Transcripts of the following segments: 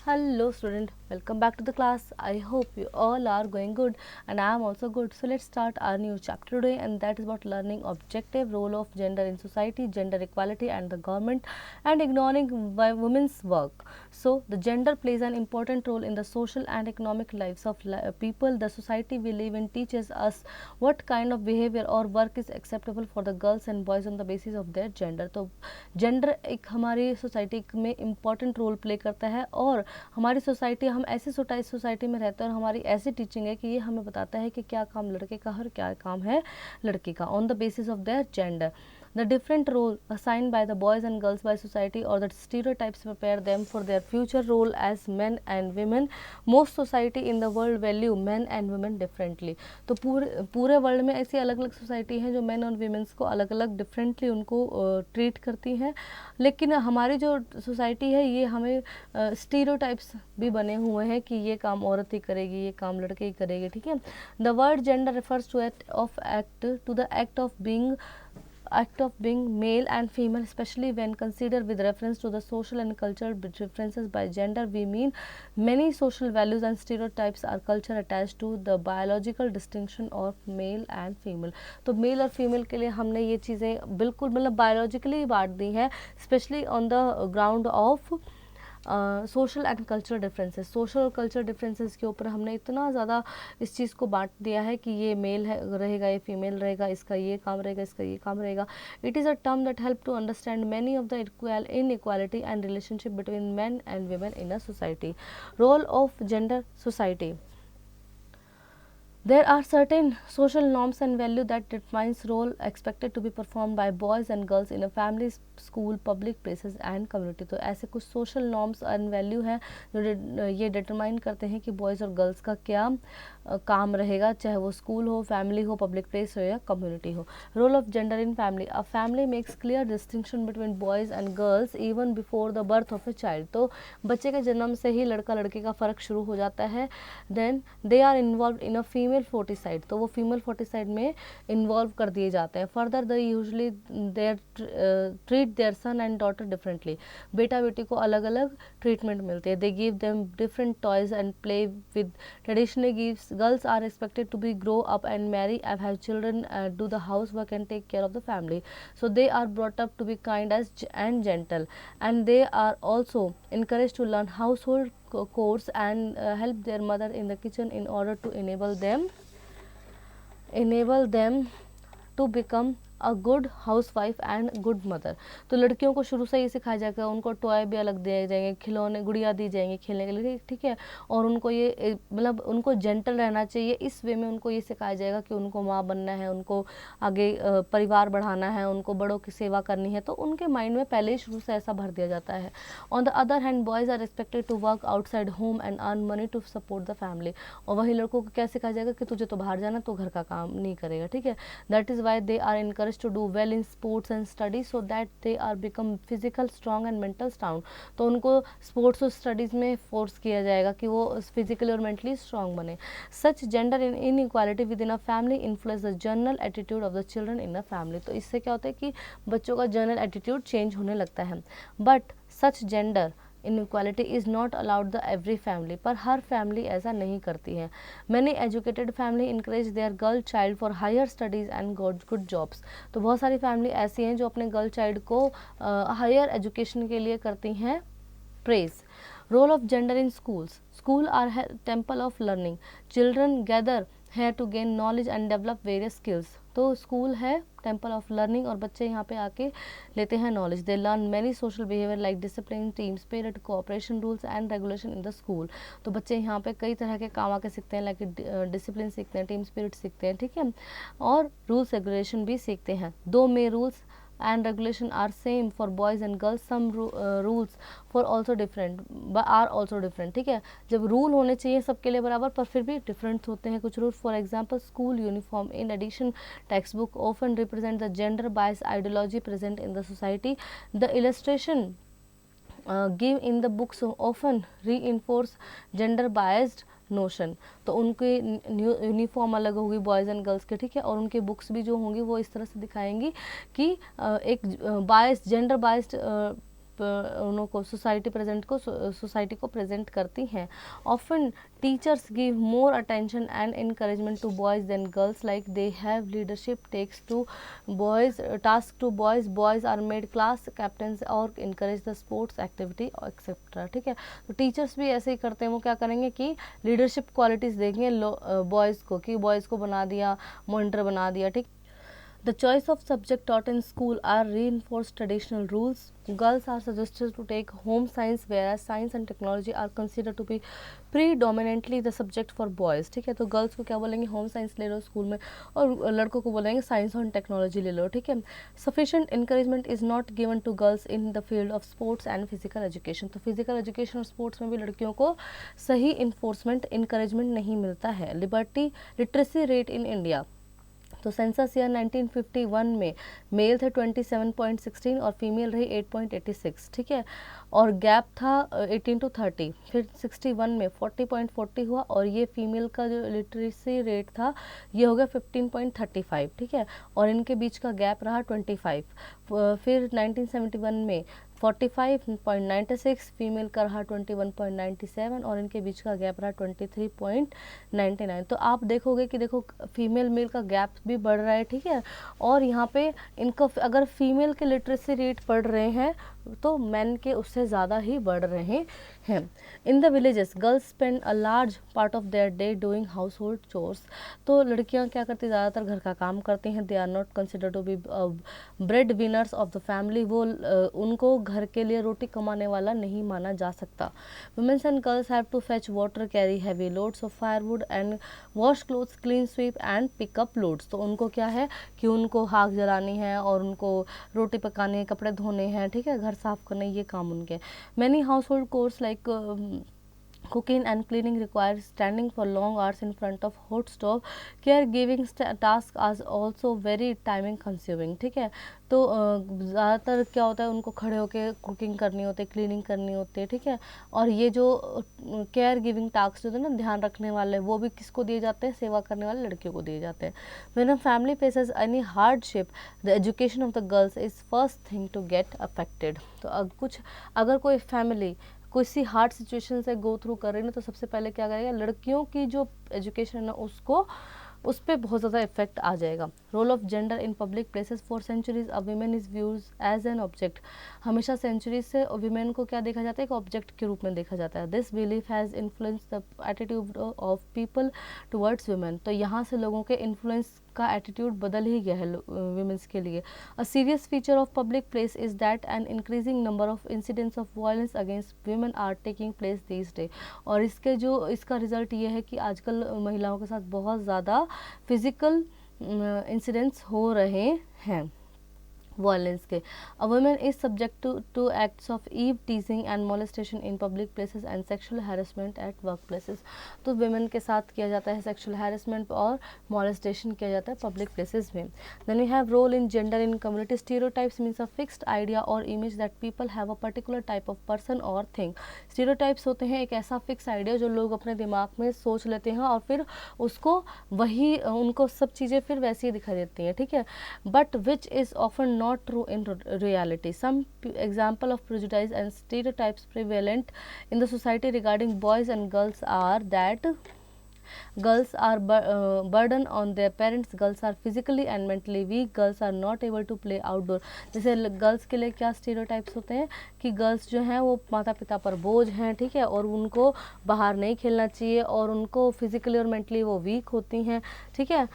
Hello student, welcome back to the class. I hope you all are going good and I am also good. So let's start our new chapter today, and that is about learning objective role of gender in society, gender equality and the government, and ignoring women's work. So the gender plays an important role in the social and economic lives of people. The society we live in teaches us what kind of behavior or work is acceptable for the girls and boys on the basis of their gender. तो gender एक हमारी society में important role play करता है, और हमारी society, हम ऐसी सोसाइटी में रहते हैं और हमारी ऐसी टीचिंग है कि ये हमें बताता है कि क्या काम लड़के का और क्या काम है लड़की का on the basis of their gender. The different role assigned by the boys and girls by society, or the stereotypes prepare them for their future role as men and women. Most society in the world value men and women differently. तो पूरे world में ऐसी अलग अलग society हैं जो main और women's को अलग अलग डिफरेंटली उनको ट्रीट करती हैं, लेकिन हमारी जो सोसाइटी है ये हमें स्टीरियोटाइप्स भी बने हुए हैं कि ये काम औरत ही करेगी, ये काम लड़के ही करेंगे. ठीक है. The word gender refers to the act of being male and female, especially when considered with reference to the social and cultural differences. By gender we mean many social values and stereotypes are culture attached to the biological distinction of male and female. तो mail और female के लिए हमने ये चीज़ें बिल्कुल मतलब biologically बांट दी हैं, specially on the ground of social and cultural differences. Social और कल्चरल डिफरेंसेस के ऊपर हमने इतना ज़्यादा इस चीज़ को बांट दिया है कि ये मेल है रहेगा, ये फीमेल रहेगा, इसका ये काम रहेगा, इसका ये काम रहेगा. It is a term that help to understand many of the inequality and relationship between man and women in a society. Role of gender society. There are certain social norms and value that defines role expected to be performed by boys and girls in a family, school, public places and community. तो ऐसे कुछ social norms and value हैं जो ये determine करते हैं कि boys और girls का क्या काम रहेगा, चाहे वो school हो, family हो, public place हो या community हो. Role of gender in family. A family makes clear distinction between boys and girls even before the birth of a child. तो बच्चे के जन्म से ही लड़का लड़की का फ़र्क शुरू हो जाता है. Then they are involved in a female फोर्टिसाइड, तो वो फीमेल फोर्टिसाइड में इन्वॉल्व कर दिए जाते हैं. Further the usually their treat their son and daughter differently. बेटा बेटी को अलग अलग ट्रीटमेंट मिलती है. They give them different toys and play with. Traditionally gives girls are expected to be grow up and marry and have children, do the house work and take care of the family. So they are brought up to be kind as and gentle, and they are also encouraged to learn household chores and help their mother in the kitchen in order to enable them to become a good house wife and good mother. तो लड़कियों को शुरू से ही सिखाया जाएगा, उनको toy भी अलग दिए जाएंगे, खिलौने गुड़िया दी जाएंगी खेलने के लिए. ठीक है. और उनको ये मतलब उनको जेंटल रहना चाहिए, इस वे में उनको ये सिखाया जाएगा कि उनको माँ बनना है, उनको आगे परिवार बढ़ाना है, उनको बड़ों की सेवा करनी है. तो उनके माइंड में पहले ही शुरू से ऐसा भर दिया जाता है. On the other hand boys are expected to work outside home and earn money to support the family. और वही लड़कों को क्या सिखाया जाएगा कि तुझे तो बाहर जाना, तो घर का काम नहीं करेगा. ठीक है. That is why they are encourage to do well in sports and studies so that they are become physical strong and mental sound. तो उनको स्पोर्ट्स और स्टडीज़ में फोर्स किया जाएगा कि वो फिजिकली और मेंटली स्ट्रांग बने. Such gender inequality within a family influence the general attitude of the children in a family. तो इससे क्या होता है कि बच्चों का जनरल एटीट्यूड चेंज होने लगता है. But such gender inequality is not allowed the every family. पर हर फैमिली ऐसा नहीं करती है. Many educated family encourage their girl child for higher studies and good jobs. तो बहुत सारी फैमिली ऐसी हैं जो अपने गर्ल चाइल्ड को हायर एजुकेशन के लिए करती हैं praise. Role of gender in schools. School are temple of learning. Children gather है to gain knowledge and develop various skills. तो स्कूल है टेम्पल ऑफ लर्निंग और बच्चे यहाँ पे आके लेते हैं knowledge. They learn many social behaviour like discipline, team spirit, cooperation, rules and regulation in the school. तो बच्चे यहाँ पे कई तरह के काम आके सीखते हैं, लाइक डिसिप्लिन सीखते हैं, टीम स्पिरिट सीखते हैं. ठीक है. और रूल्स रेगुलेशन भी सीखते हैं. दो मे rules and regulation are same for boys and girls, some rules for also different are also different. ठीक है. जब रूल होने चाहिए सबके लिए बराबर, पर फिर भी डिफरेंट होते हैं कुछ rule. For example school uniform. In addition text book often represent the gender bias ideology present in the society. The illustration give in the books often reinforce gender biased notion. तो उनकी uniform अलग होगी boys and girls के. ठीक है. और उनकी books भी जो होंगी वो इस तरह से दिखाएंगी कि एक बायस जेंडर बायस्ड उनको सोसाइटी को प्रेजेंट करती हैं। Often teachers give more attention and encouragement to boys than girls, like they have leadership takes to boys task to boys are made class captains और encourage the sports activity etcetera. ठीक है, तो teachers भी ऐसे ही करते हैं, वो क्या करेंगे कि लीडरशिप क्वालिटीज़ देंगे बॉयज़ को, कि बॉयज़ को बना दिया, मॉनिटर बना दिया। ठीक, the choice of subject taught in school are reinforced traditional rules. Girls are suggested to take home science, whereas science and technology are considered to be predominantly the subject for boys. ठीक है, तो girls को क्या बोलेंगे, home science ले लो school में, और लड़कों को बोलेंगे साइंस और टेक्नोलॉजी ले लो। ठीक है, sufficient encouragement is not given to girls in the field of sports and physical education. तो फिजिकल एजुकेशन और स्पोर्ट्स में भी लड़कियों को सही इन्फोर्समेंट इंकरेजमेंट नहीं मिलता है। लिटरेसी रेट इन इंडिया, तो सेंसस ईयर 1951 में मेल थे 27.16 और फीमेल रही 8.86। ठीक है, और गैप था 18 to 30। फिर 61 में 40.40 हुआ, और ये फीमेल का जो लिटरेसी रेट था ये हो गया 15.35। ठीक है, और इनके बीच का गैप रहा 25। फिर 1971 में 45.96, फीमेल का रहा 21.97, और इनके बीच का गैप रहा 23.99। तो आप देखोगे कि देखो फीमेल मेल का गैप भी बढ़ रहा है। ठीक है, और यहाँ पे इनको अगर फीमेल के लिटरेसी रेट बढ़ रहे हैं तो मैन के उससे ज़्यादा ही बढ़ रहे हैं। In the villages girls spend a large part of their day doing house hold chores. तो लड़कियां क्या करती, ज़्यादातर घर का काम करती हैं। They are not consider to be breadwinners of the family, वो उनको घर के लिए रोटी कमाने वाला नहीं माना जा सकता। Womens and girls have to fetch water, carry heavy loads of firewood and wash clothes, clean sweep and pick up loads. तो उनको क्या है कि उनको आग जलानी है और उनको रोटी पकानी है, कपड़े धोने हैं, ठीक है, घर साफ करने, ये काम उनके। Many house hold course like cooking and cleaning requires standing for long hours in front of hot stove. Caregiving tasks are also very timing consuming। ठीक है, तो ज़्यादातर क्या होता है, उनको खड़े होकर कुकिंग करनी होती है, क्लीनिंग करनी होती है। ठीक है, और ये जो केयर गिविंग टास्क होते हैं ना, ध्यान रखने वाले, वो भी किसको दिए जाते हैं, सेवा करने वाले लड़कियों को दिए जाते हैं। When a family faces any hardship the education of the girls is first thing to get affected. तो अगर कोई फैमिली किसी हार्ड सिचुएशन से गो थ्रू कर रही है ना, तो सबसे पहले क्या करेगा, लड़कियों की जो एजुकेशन है ना उसको उस पर बहुत ज़्यादा इफेक्ट आ जाएगा। Role of gender in public places, for centuries a women is views as an object. हमेशा सेंचुरीज से वीमेन को क्या देखा जाता है, एक ऑब्जेक्ट के रूप में देखा जाता है। This belief has influence the attitude of people towards women. तो यहाँ से लोगों के इन्फ्लुएंस का एटीट्यूड बदल ही गया है वुमेन्स के लिए। A serious feature of public place is that an increasing number of incidents of violence against women are taking place this day. और इसका रिजल्ट ये है कि आजकल महिलाओं के साथ बहुत ज़्यादा फिजिकल इंसिडेंट्स हो रहे हैं वायलेंस के। A women is subject to acts of eve, teasing and molestation in public places and sexual harassment at work places. तो वुमेन के साथ किया जाता है सेक्सुअल हैरेसमेंट और मोलेस्टेशन किया जाता है पब्लिक प्लेसेस में। Then we have role in gender in community. Stereotypes means a fixed idea और image that people have a particular type of person और थिंग। स्टीरियोटाइप्स होते हैं एक ऐसा फिक्स आइडिया जो लोग अपने दिमाग में सोच लेते हैं और फिर उसको वही उनको सब चीज़ें फिर वैसी ही दिखाई देती हैं। ठीक है, but which is often not true in reality. Some example of prejudice and stereotypes prevalent in the society regarding boys and girls are that girls are burden on their parents, girls are physically and mentally weak, girls are not able to play outdoor। जैसे girls के लिए क्या stereotypes होते हैं कि girls जो हैं वो माता पिता पर बोझ हैं, ठीक है, और उनको बाहर नहीं खेलना चाहिए, और उनको फिजिकली और मेंटली वो वीक होती हैं। ठीक है,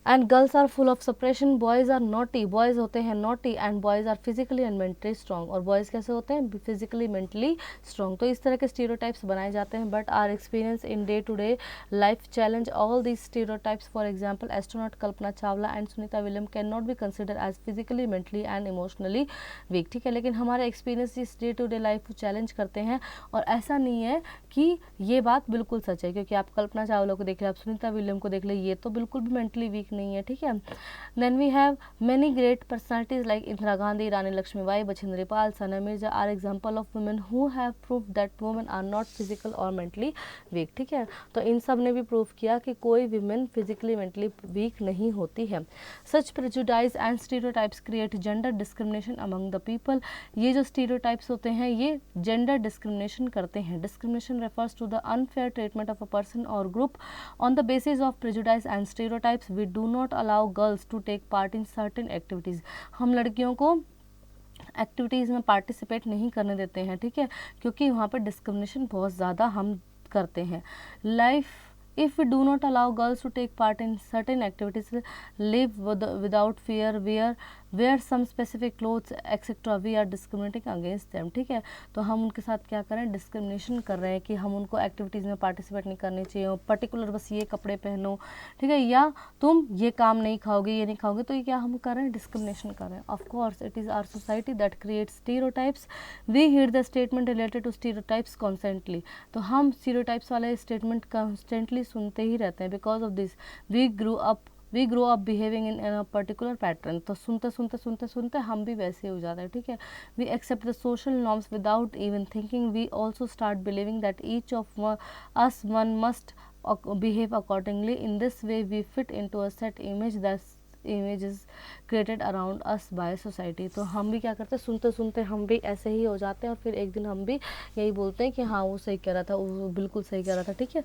and girls are full of suppression, boys are naughty, boys होते हैं naughty, and boys are physically and mentally strong, और बॉयज़ कैसे होते हैं, फिजिकली मेंटली स्ट्रॉन्ग। तो इस तरह के स्टीरियोटाइप्स बनाए जाते हैं, but are experience in day to day life challenge all these stereotypes. For example, astronaut Kalpana Chawla and Sunita William can not be consider as physically mentally and emotionally weak. ठीक है, लेकिन हमारे एक्सपीरियंस इस डे टू डे लाइफ को challenge करते हैं, और ऐसा नहीं है कि ये बात बिल्कुल सच है, क्योंकि आप कल्पना चावला को देख ले, आप सुनीता विलियम को देख ले, ये तो बिल्कुल भी मेंटली वीक नहीं है, ठीक है। Then we have many great personalities like Indira Gandhi, Rani Lakshmibai, Bachendri Pal, Sania Mirza are example of women who have prove that women are not physical और मेंटली वीक, ठीक है। तो इन सब ने भी प्रूव किया कि कोई विमेन फिजिकली मेंटली वीक नहीं होती है। Such prejudice and stereotypes create gender discrimination among the people. ये जो स्टीरियोटाइप्स होते हैं ये जेंडर डिस्क्रिमिनेशन करते हैं। Discrimination refers to the unfair treatment of a person और group on the basis of prejudice and stereotypes. We do not allow girls to take part in certain activities. हम लड़कियों को activities में participate नहीं करने देते हैं, ठीक है, क्योंकि वहाँ पर डिस्क्रिमिनेशन बहुत ज़्यादा हम करते हैं। Life if we do not allow girls to take part in certain activities, live without fear, wear some specific clothes etc, we are discriminating against them, ठीक है। तो हम उनके साथ क्या करें, डिस्क्रिमिनेशन कर रहे हैं कि हम उनको एक्टिविटीज़ में पार्टिसिपेट नहीं करनी चाहिए, पर्टिकुलर बस ये कपड़े पहनो, ठीक है, या तुम ये काम नहीं खाओगे, ये नहीं खाओगे, तो ये क्या हम कर रहे हैं, डिस्क्रिमिनेशन कर रहे हैं। Of course it is our society that creates stereotypes, we hear the statement related to stereotypes constantly. तो हम स्टीरियोटाइप्स वाले स्टेटमेंट कॉन्स्टेंटली सुनते ही रहते हैं। Because of this we grow up behaving in a particular pattern. तो सुनते सुनते सुनते सुनते हम भी वैसे हो जाते हैं, ठीक है। We accept the social norms without even thinking. We also start believing that each of us one must behave accordingly. In this way we fit into a set image that image is created around us by society। तो हम भी क्या करते हैं, सुनते सुनते हम भी ऐसे ही हो जाते हैं और फिर एक दिन हम भी यही बोलते हैं कि हाँ वो सही कह रहा था, वो बिल्कुल सही कह रहा था, ठीक है।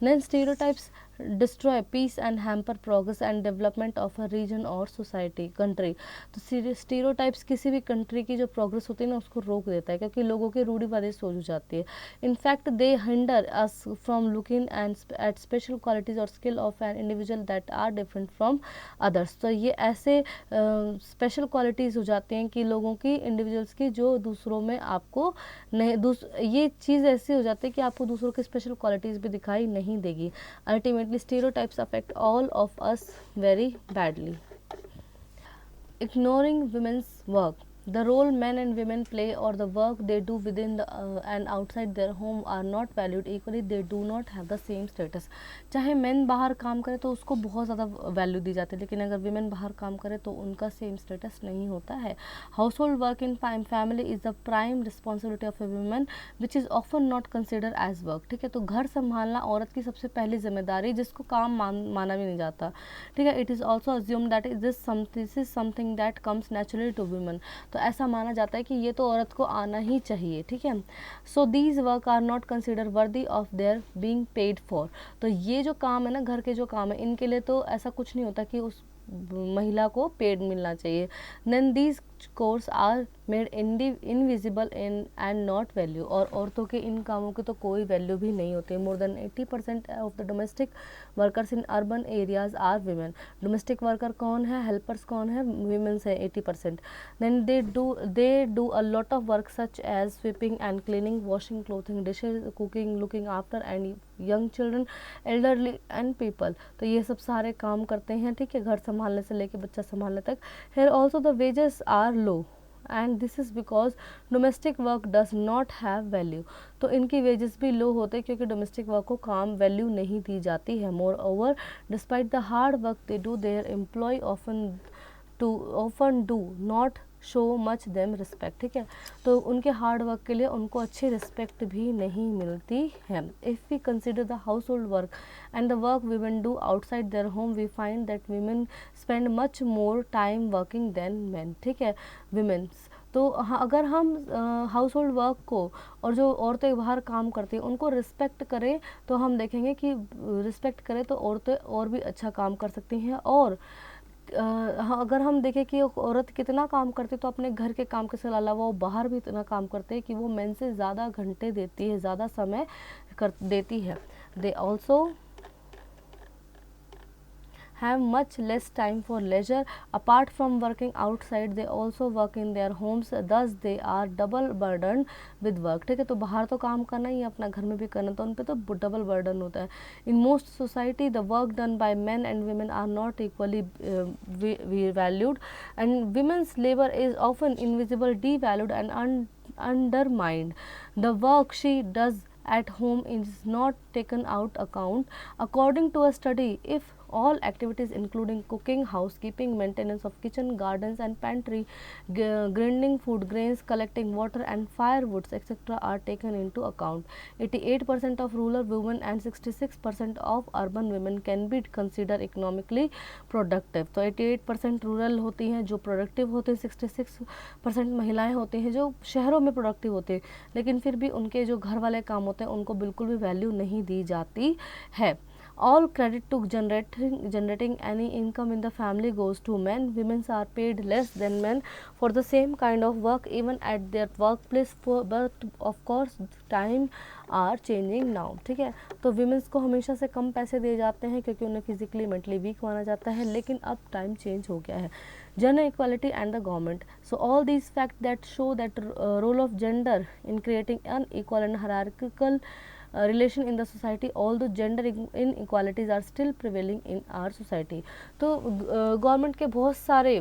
Then stereotypes destroy peace and hamper progress and development of a region और सोसाइटी कंट्री। तो स्टीरियोटाइप्स किसी भी कंट्री की जो प्रोग्रेस होती है ना उसको रोक देता है, क्योंकि लोगों की रूढ़िवादी सोच हो जाती है। In fact they hinder us from looking and at special qualities और skill of an individual that are different from others. तो ये ऐसे स्पेशल क्वालिटीज़ हो जाती हैं कि लोगों की, इंडिविजुअल्स की, जो दूसरों में आपको नहीं, ये चीज़ ऐसी हो जाती है कि आपको दूसरों की स्पेशल क्वालिटीज़ भी दिखाई नहीं देगी। Ultimately stereotypes affect all of us very badly. Ignoring women's work, the role men and women play or the work they do within and outside their home are not valued equally. They do not have the same status। चाहे men बाहर काम करें तो उसको बहुत ज़्यादा value दी जाती है, लेकिन अगर women बाहर काम करें तो उनका सेम स्टेटस नहीं होता है। Household work in family is the prime responsibility of a woman which is often not considered as work। ठीक है, तो घर संभालना औरत की सबसे पहली जिम्मेदारी, जिसको काम माना भी नहीं जाता, ठीक है। It is also assume that this is something that comes naturally to women. तो ऐसा माना जाता है कि ये तो औरत को आना ही चाहिए, ठीक है। So these work are not consider worthy of their being paid for. तो ये जो काम है ना, घर के जो काम है, इनके लिए तो ऐसा कुछ नहीं होता कि उस महिला को पेड मिलना चाहिए। Then these chores are made invisible in and not value. और औरतों के इन कामों की तो कोई वैल्यू भी नहीं होती। More than 80% of the domestic workers in urban areas are women. Domestic worker कौन है, हेल्पर्स कौन है, वीमेंस है 80%। Then they do a lot of work such as sweeping and cleaning, washing clothing, dishes, cooking, looking after and young children, elderly and people. तो ये सब सारे काम करते हैं, ठीक है, घर संभालने से लेके बच्चा संभालने तक। Here also the wages are low and this is because domestic work does not have value. तो इनकी वेजेस भी लो होते हैं क्योंकि डोमेस्टिक वर्क को काम वैल्यू नहीं दी जाती है। Moreover despite the hard work they do, their employ often do not show much them respect. ठीक है, तो उनके हार्ड वर्क के लिए उनको अच्छी रिस्पेक्ट भी नहीं मिलती है। If we consider the household work and the work women do outside their home, we find that women spend much more time working than man. ठीक है, वीमेंस, तो अगर हम हाउस होल्ड वर्क को और जो औरतें बाहर काम करती हैं उनको रिस्पेक्ट करें तो हम देखेंगे कि रिस्पेक्ट करें तो औरतें और भी अच्छा काम कर सकती हैं। और अगर हम देखें कि औरत कितना काम करती है तो अपने घर के काम के अलावा वो बाहर भी इतना काम करते हैं कि वो मेन से ज़्यादा घंटे देती है, ज़्यादा समय देती है। They also have much less time for leisure. Apart from working outside, they also work in their homes, thus they are double burdened with work। ठीक है, तो बाहर तो काम करना ही, अपना घर में भी करना, तो उन पे तो डबल बर्डन होता है। In most society, the work done by men and women are not equally valued, and women's labor is often invisible, devalued and undermined. The work she does at home is not taken out account. According to a study, if all activities including cooking, housekeeping, maintenance of kitchen, gardens and pantry, grinding food grains, collecting water and firewoods, etc. are taken into account. 88% of rural women and 66% of urban women can be considered economically productive. तो 88% rural होती हैं जो productive होते हैं, 66% महिलाएं होती हैं जो शहरों में प्रोडक्टिव होते हैं, लेकिन फिर भी उनके जो घर वाले काम होते हैं उनको बिल्कुल भी वैल्यू नहीं दी जाती है. All credit to generating any income in the family goes to men. Women are paid less than men for the same kind of work even at their workplace, but of course time are changing now. ठीक है, तो women's को हमेशा से कम पैसे दिए जाते हैं क्योंकि उन्हें physically mentally weak माना जाता है, लेकिन अब time change हो गया है. Gender equality and the government. So all these facts that show that role of gender in creating unequal and hierarchical relation in the society, although gender inequalities are still prevailing in our society. तो government के बहुत सारे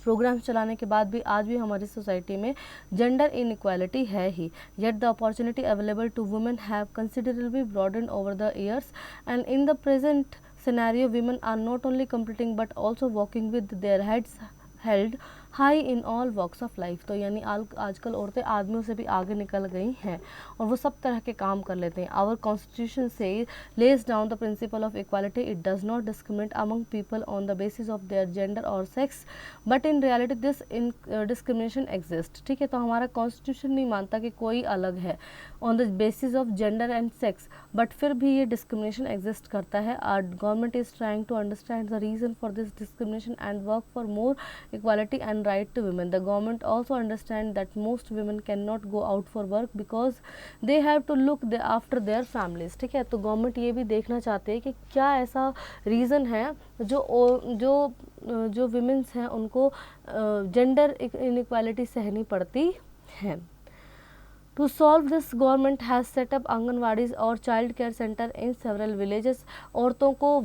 programmes चलाने के बाद भी आज भी हमारी सोसाइटी में जेंडर इनइक्वालिटी है ही. Yet the opportunity available to women have considerably broaden over the years and in the present scenario women are not only competing but also working with their heads held high in all walks of life. तो यानी आजकल औरतें आदमियों से भी आगे निकल गई हैं और वो सब तरह के काम कर लेते हैं. आवर कॉन्स्टिट्यूशन से lays down the principle of equality. It does not discriminate among people on the basis of their gender और sex, but in reality this discrimination exist. ठीक है, तो हमारा कॉन्स्टिट्यूशन नहीं मानता कि कोई अलग है on the basis of gender and sex, but फिर भी ये डिस्क्रिमिनेशन एग्जिस्ट करता है. Our government is trying to understand the reason for this discrimination and work for more equality and right to women. The government also understands that most women cannot go out for work because they have to look after their families. ठीक है, तो government ये भी देखना चाहते हैं कि क्या ऐसा रीज़न है जो विमेंस हैं उनको जेंडर इनइक्वालिटी सहनी पड़ती है. To solve this, government has set up anganwadis और child care centre in several villages. औरतों को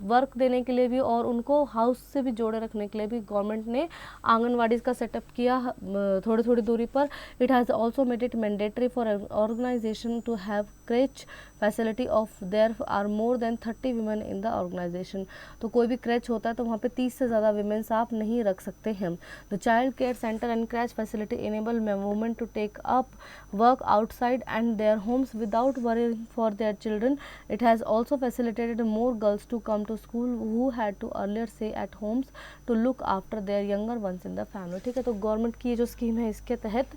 वर्क देने के लिए भी और उनको हाउस से भी जोड़े रखने के लिए भी गवर्नमेंट ने आंगनवाड़ीज का सेटअप किया थोड़ी थोड़ी दूरी पर. It has also made it mandatory for organization to have creche facility of there are more than 30 women in the organization. तो कोई भी क्रेच होता है तो वहाँ पे 30 से ज़्यादा वीमेंस आप नहीं रख सकते हैं. The child care centre and creche facility enable women to take up work outside and their homes without worrying for their children. It has also facilitated more girls to come to school who had to earlier stay at homes to look after their younger ones in the family. ठीक है, तो government की जो scheme है इसके तहत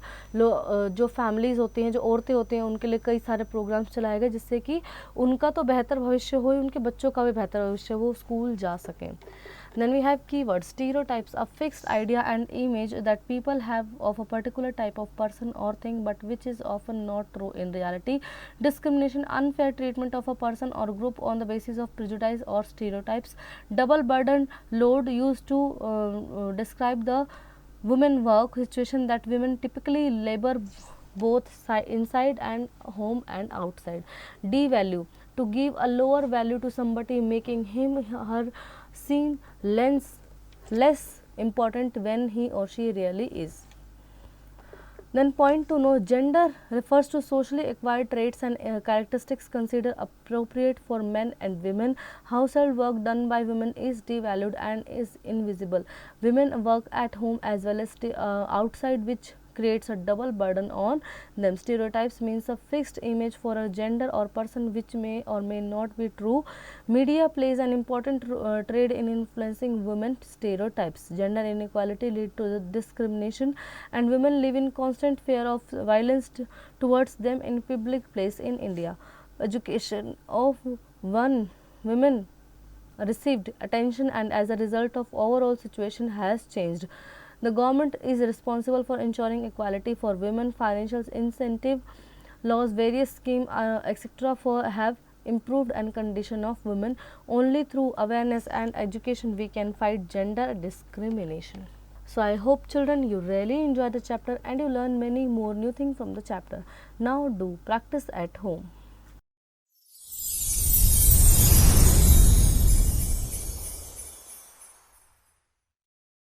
जो families होती हैं, जो औरतें होती हैं, उनके लिए कई सारे प्रोग्राम्स चलाए गए जिससे कि उनका तो बेहतर भविष्य हो, उनके बच्चों का भी बेहतर भविष्य, वो स्कूल जा सकें. Then we have keywords. Stereotypes, a fixed idea and image that people have of a particular type of person or thing, but which is often not true in reality. Discrimination, unfair treatment of a person or group on the basis of prejudice or stereotypes. Double burden load used to describe the women work situation that women typically labor both inside and home and outside. D-value, to give a lower value to somebody, making him her seem less important when he or she really is. Then point to know, gender refers to socially acquired traits and characteristics considered appropriate for men and women. Household work done by women is devalued and is invisible. Women work at home as well as outside, which creates a double burden on them. Stereotypes means a fixed image for a gender or person which may or may not be true. Media plays an important trade in influencing women's stereotypes. Gender inequality lead to the discrimination and women live in constant fear of violence towards them in public place in India. Education of women received attention and as a result of overall situation has changed. The government is responsible for ensuring equality for women. Financial incentive laws, various schemes, etc. have improved and condition of women. Only through awareness and education we can fight gender discrimination. So I hope children you really enjoy the chapter and you learn many more new things from the chapter. Now do practice at home.